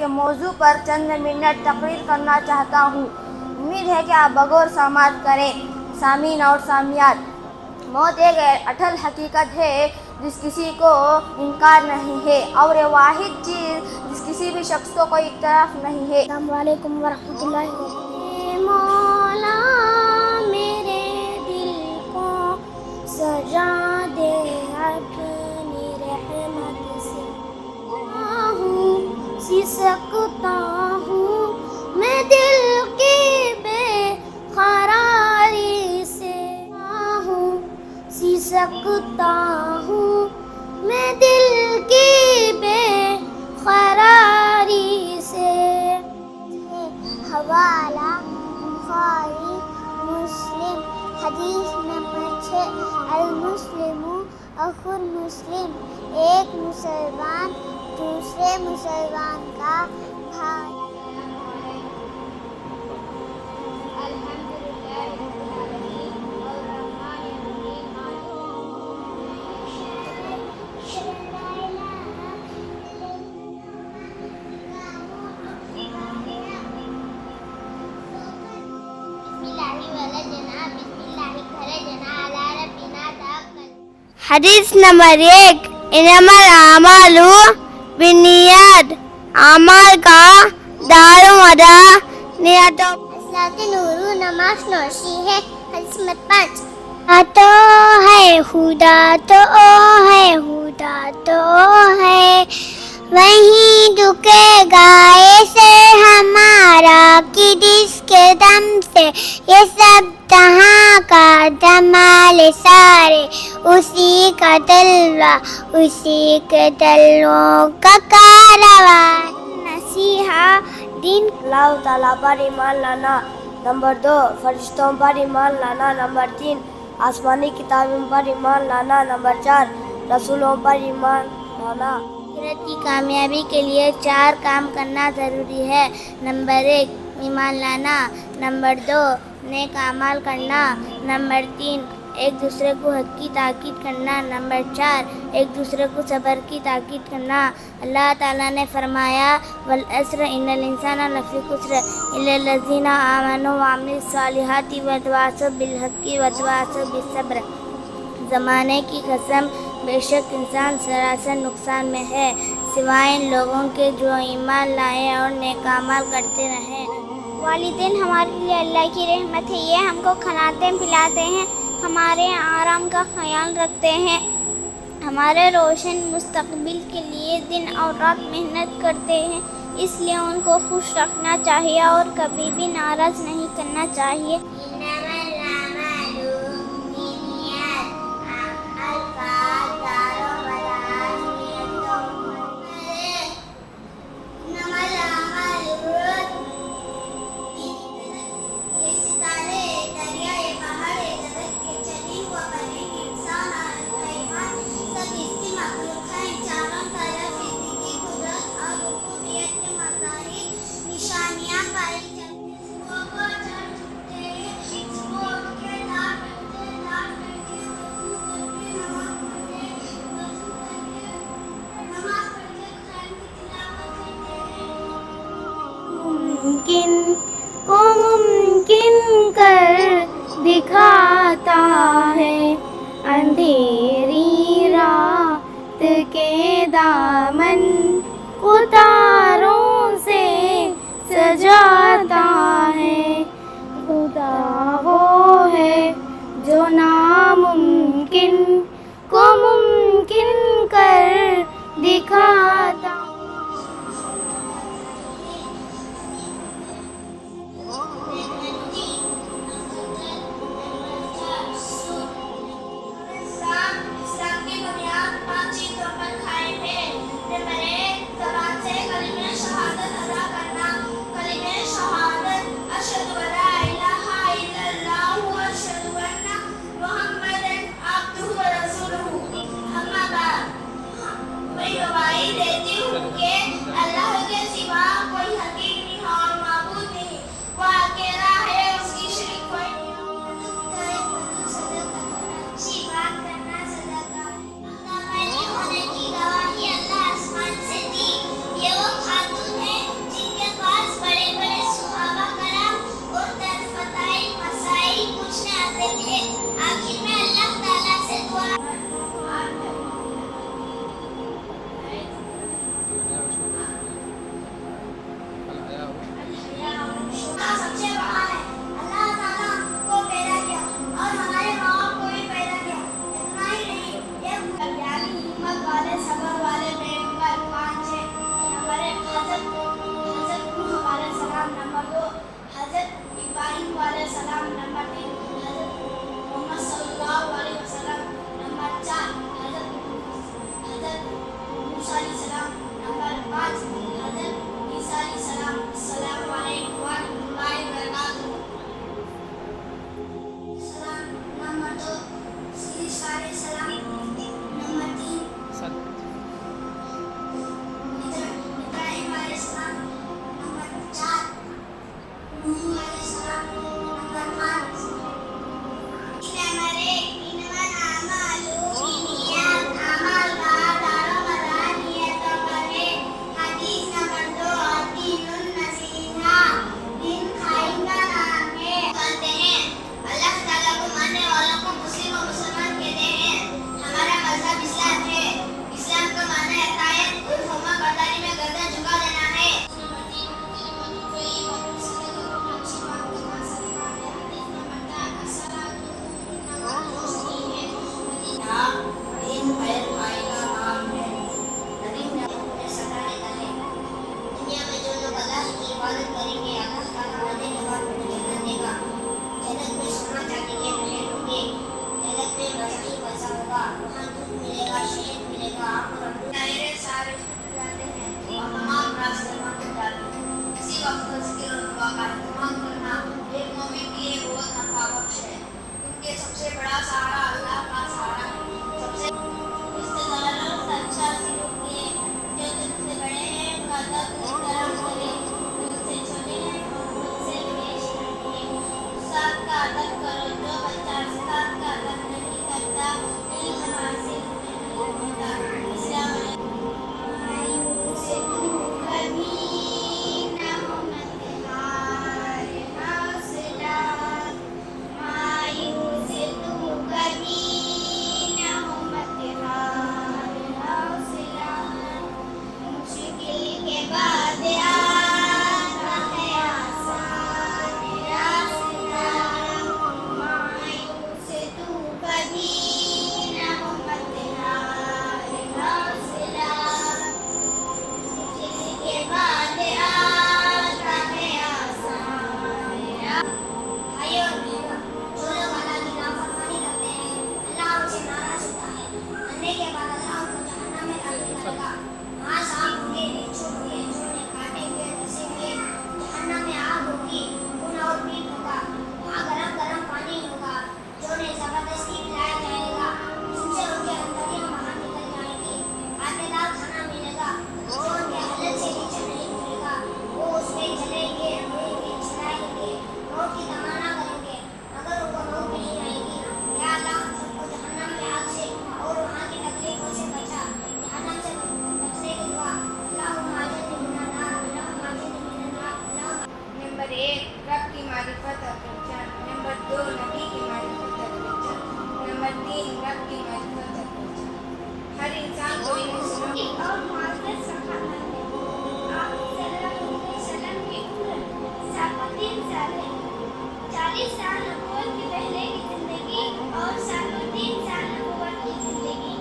کے موضوع پر چند منٹ تقریر کرنا چاہتا ہوں۔ امید ہے کہ آپ بغور سماعت کریں۔ سامعین اور سامعات، موت ایک اٹل حقیقت ہے جس کسی کو انکار نہیں ہے، اور یہ واحد چیز جس کسی بھی شخص کو کوئی اختلاف نہیں ہے۔ السلام علیکم ورحمۃ اللہ وبرکاتہ۔ مولا میرے دل کو سجا دے اپنی رحمت سے، سسکتا ہوں میں دل کی بے قراری سے، سسکتا ہوں میں دل کی بے قراری سے۔ حوالہ بخاری مسلم، حدیث نمبر 6۔ المسلم اخو المسلم، ایک مسلمان دوسرے مسلمان کا بھائی۔ حدیث نمبر 1۔ انما الاعمال بالنیات، اعمال کا دار و مدار نیتوں۔ صلاۃ نور نماز نوشی ہے۔ حدیث نمبر 5۔ تو ہے خدا تو ہے خدا تو ہے، وہیں دکے گائے سے ہمارا کہ جس کے دم سے یہ سب جہاں کا جمال سارے، اسی کا تلوہ اسی کے تلووں کا کارواں۔ نصیحہ دین اللہ تعالیٰ پر ایمان لانا۔ نمبر 2، فرشتوں پر ایمان لانا۔ نمبر 3، آسمانی کتابوں پر ایمان لانا۔ نمبر 4، رسولوں پر ایمان لانا۔ آخرت کی کامیابی کے لیے 4 کام کرنا ضروری ہے۔ نمبر 1، ایمان لانا۔ نمبر 2، نیک اعمال کرنا۔ نمبر 3، ایک دوسرے کو حق کی تاکید کرنا۔ نمبر 4، ایک دوسرے کو صبر کی تاکید کرنا۔ اللہ تعالیٰ نے فرمایا والعصر ان الانسان لفی خسر الا الذین آمنوا وعملوا الصالحات وتواصوا بالحق وتواصوا بالصبر۔ زمانے کی قسم، بے شک انسان سراسر نقصان میں ہے، سوائے ان لوگوں کے جو ایمان لائے اور نیک اعمال کرتے رہیں۔ والدین ہمارے لیے اللہ کی رحمت ہے، یہ ہم کو کھلاتے پلاتے ہیں، ہمارے آرام کا خیال رکھتے ہیں، ہمارے روشن مستقبل کے لیے دن اور رات محنت کرتے ہیں، اس لیے ان کو خوش رکھنا چاہیے اور کبھی بھی ناراض نہیں کرنا چاہیے۔ ممکن کو ممکن کر دکھاتا ہے، اندھیری رات کے دامن کو تاروں سے سجاتا ہے۔ خدا وہ ہے جو ناممکن کو ممکن کر دکھاتا۔ عبادت کریں گے اللہ تعالیٰ مرنے کے بعد انہیں جنت دے گا. جنت میں سونا چاندی کے محل ہوں گے. جنت میں مزہ ہی مزہ ہوگا. وہاں دودھ ملے گا, شہد ملے گا. آپ اور میرے سارے ٹوٹ جاتے ہیں اور تمام راستے بند ہو جاتے ہیں. اسی وقت ذکر و دعا کا اہتمام کرنا ایک مومن کی ایک بہت نفع بخش ہے. کیونکہ سب سے بڑا سہارا اللہ کا سہارا ہے. سب سے رشتےداروں سے اچھا سلوک کیے. جو تم سے بڑے ہیں ان کا ادب احترام کرے. جو تم سے چھوٹے ہیں ان سے پیش رکھیے. استاد کا ادب کرو. جو بچہ استاد کا ادب نہیں کرتا علم حاصل نہیں ہوتا. السلام علیکم. مایوس تو کبھی نہ ہو مت ہار حوصلہ. مایوس تو کبھی نہ ہو مت ہار حوصلہ. مشکل کے بعد آتا ہے آسان راستہ. مایوس تو کبھی نہ ہو مت ہار حوصلہ. مشکل کے بعد آتا ہے آسان راستہ. بھائیو اور بہنوں، جو لوگ اللہ کی نافرمانی کرتے ہیں اللہ ان سے ناراض ہوتا ہے. مرنے کے بعد اللہ ان کو جہنم میں داخل کرے گا. وہاں سانپ ہوں گے, بچھو ہوں گے جو انہیں کاٹیں گے, ڈسیں گے. جہنم میں آگ ہوگی, خون اور پیٹ ہوگا. وہاں گرم گرم پانی ہوگا جو انہیں زبردستی پلایا جائے گا, جن سے ان کے اندریاں باہر نکل جائیں گی. کانٹے دار کھانا ملے گا جو ان کے حلق سے نیچے نہیں اترے گا. وہ اس میں جلیں گے, روئیں گے, چلائیں گے, موت کی تمنا کریں گے مگر ان کو موت نہیں آئے گی. یا اللہ ہم سب کو جہنم کی آگ سے اور وہاں کی تکلیفوں سے بچا. جہنم سے بچنے کی دعا. اللہم اجرنی من النار, اللہم اجرنی من النار, اللہم. نمبر 1 رب کی معرفت اور پہچان. نمبر 2 نبی کی معرفت اور پہچان. نمبر 3 رب کی معرفت اور پہچان. ہر انسان کو علم اور معرفت سے خاطر ہے. آپ صلی اللہ علیہ وسلم کی عمر 3 سال ہے. 40 سال نبوت کے پہلے کی زندگی اور 3 سال نبوت کی زندگی.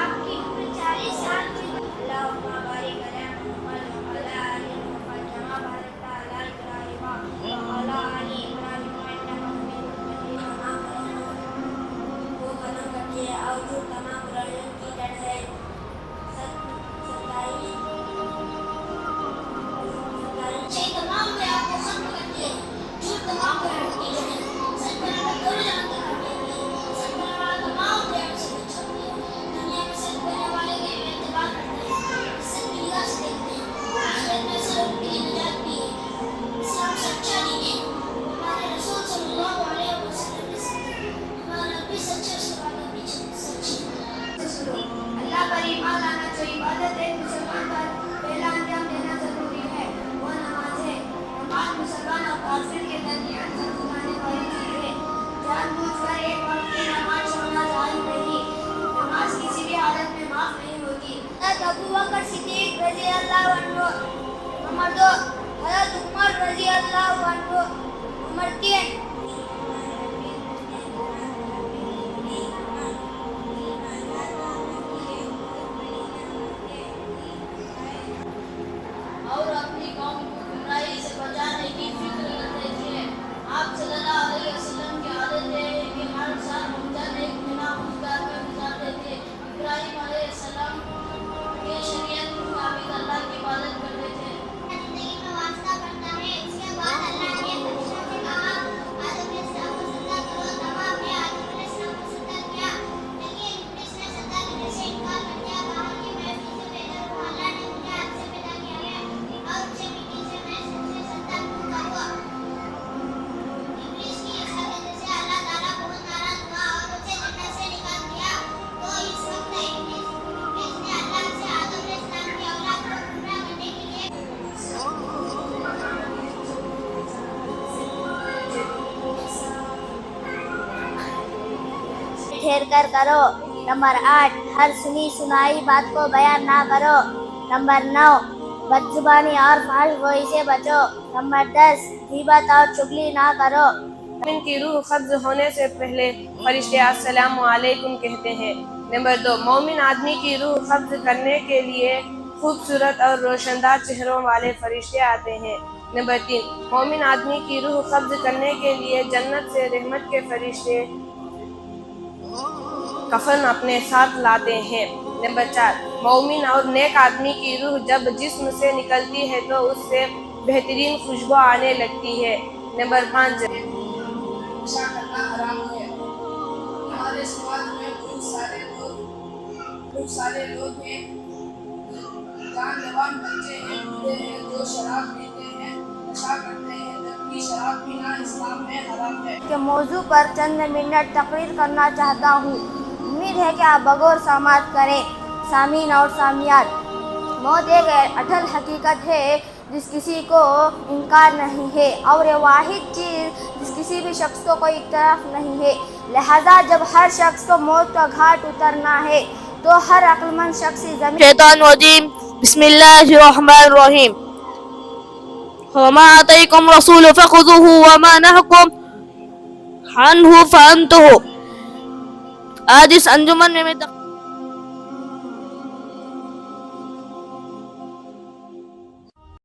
آپ کی عمر 40 سال ہوئی. اللہم بارک علی محمد وعلی آل محمد کما بارکت علی ابراہیم وعلی آل ابراہیم انک حمید مجید. وہ قلم رکھے اور جو تمام برائیوں کی جڑ ہے. 27 تمام میں آپ کو ختم کرتی ہے. جھوٹ تمام برائیوں کی جڑ ہے. سچ بولنا دونوں جہان تک کرتے ہیں. سچ بولنے والا تمام برائیوں سے بچ چھوڑتی ہے. دنیا میں سچ بولنے والے کے اعتبار کرتے ہیں, عزت کی نگاہ سے دیکھتے ہیں. آخرت میں صرف ان کے لیے نجات بھی ہے. اسلام سچا دین ہے. ہمارے رسول صلی اللہ علیہ وسلم نے سچا. ہمارا نبی سچا, اس کے بعد نبی سچی. اللہ پر ایمان لانا جو عبادت ایک مسلمان پر پہلا انجام دینا ضروری ہے وہ نماز ہے. نماز مسلمان اور کافر کے درمیان فرق لانے والی چیز ہے. جان بوجھ کر ایک وقت کی نماز چھوڑنا جائز نہیں. نماز کسی بھی حالت میں معاف نہیں ہوتی. حضرت ابوبکر صدیق رضی اللہ عنہ. نمبر 2 حضرت عمر رضی اللہ عنہ. نمبر 3 اور اپنی قوم کو گمراہی سے بچانے کی فکر کرتے تھے. آپ صلی اللہ علیہ وسلم کی عادت ہے کہ ہر سال رمضان ایک مہینہ روزگار میں گزارتے تھے. ابراہیم علیہ السلام کے شریعت کے مطابق اللہ کی عبادت کرتے تھے. زندگی میں واسطہ پڑتا ہے. اس کے بعد اللہ نے فرشتوں سے کہا آدم علیہ السلام کو سجدہ کرو. تمام نے آدم علیہ السلام کو سجدہ کیا, لیکن ابلیس نے سجدہ کرنے سے انکار کر دیا. کہا کہ میں مٹی سے پیدا ہوں, اللہ نے مجھے آگ سے پیدا کیا ہے اور اسے مٹی سے میں سجدہ کروں گا. ابلیس کی اس حرکت سے اللہ تعالیٰ بہت ناراض ہوا اور اسے جنت سے نکال دیا. تو اس وقت ابلیس نے اللہ سے آدم علیہ السلام کی اولاد کو گمراہ کرنے کے لیے ٹھہر کر کرو. نمبر 8 ہر سنی سنائی بات کو بیان نہ کرو. نمبر 9 بد زبانی اور فحش گوئی سے بچو. نمبر 10 غیبت اور چغلی نہ کرو. مومن کی روح قبض ہونے سے پہلے فرشتے السلام علیکم کہتے ہیں. نمبر 2 مومن آدمی کی روح قبض کرنے کے لیے خوبصورت اور روشندار چہروں والے فرشتے آتے ہیں. نمبر 3 مومن آدمی کی روح قبض کرنے کے لیے جنت سے رحمت کے فرشتے کفن اپنے ساتھ لاتے ہیں۔ نمبر 4 مومن اور نیک آدمی کی روح جب جسم سے نکلتی ہے تو اس سے بہترین خوشبو آنے لگتی ہے۔ نمبر 5 نشہ کرنا حرام ہے۔ ہمارے سماج میں بہت سارے لوگ ہیں، جوان بچے ہیں، بوڑھے ہیں، جو شراب پیتے ہیں، نشہ کرتے ہیں، جبکہ شراب پینا اسلام میں حرام ہے۔ کے موضوع پر چند منٹ تقریر کرنا چاہتا ہوں۔ امید ہے کہ آپ بغور سماعت کریں۔ سامعین اور سامعات، موت ایک اٹل حقیقت ہے جس کسی کو انکار نہیں ہے، اور یہ واحد چیز جس کسی بھی شخص کو کوئی اختلاف نہیں ہے۔ لہذا جب ہر شخص کو موت کا گھاٹ اترنا ہے تو ہر عقل مند شخص زمین شیطان الرجیم بسم اللہ الرحمن الرحیم وما آتیکم رسول فخذوه وما نهاکم عنہ فانتہوا۔ آج اس انجمن میں